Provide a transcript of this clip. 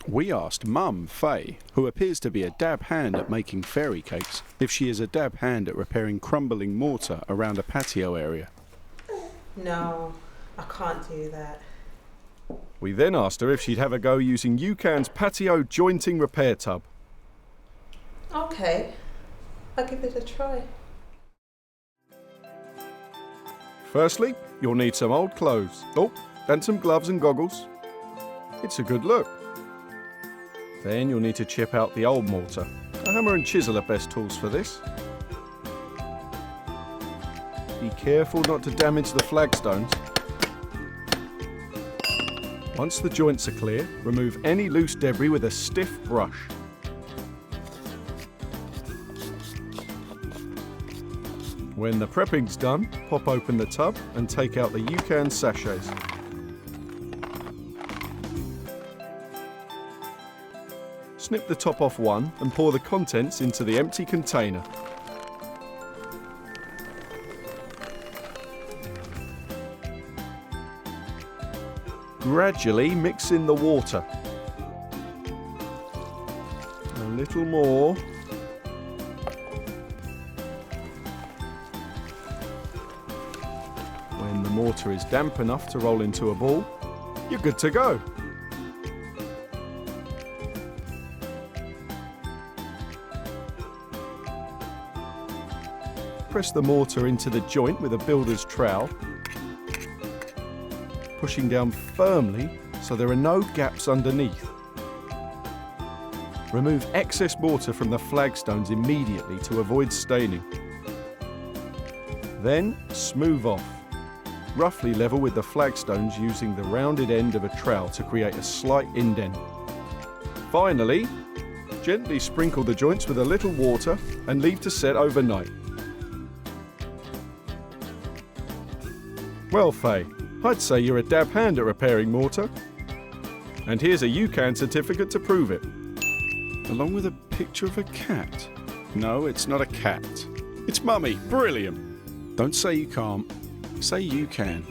We asked Mum, Faye, who appears to be a dab hand at making fairy cakes, if she is a dab hand at repairing crumbling mortar around a patio area. No, I can't do that. We then asked her if she'd have a go using UCAN's Patio Jointing Repair tub. Okay, I'll give it a try. Firstly, you'll need some old clothes. Oh, and some gloves and goggles. It's a good look. Then you'll need to chip out the old mortar. A hammer and chisel are best tools for this. Be careful not to damage the flagstones. Once the joints are clear, remove any loose debris with a stiff brush. When the prepping's done, pop open the tub and take out the UCAN sachets. Snip the top off one and pour the contents into the empty container. Gradually mix in the water. A little more. When the mortar is damp enough to roll into a ball, you're good to go. Press the mortar into the joint with a builder's trowel, pushing down firmly so there are no gaps underneath. Remove excess mortar from the flagstones immediately to avoid staining. Then smooth off. Roughly level with the flagstones using the rounded end of a trowel to create a slight indent. Finally, gently sprinkle the joints with a little water and leave to set overnight. Well, Faye, I'd say you're a dab hand at repairing mortar. And here's a UCAN certificate to prove it. Along with a picture of a cat. No, it's not a cat. It's Mummy. Brilliant. Don't say you can't. Say you can.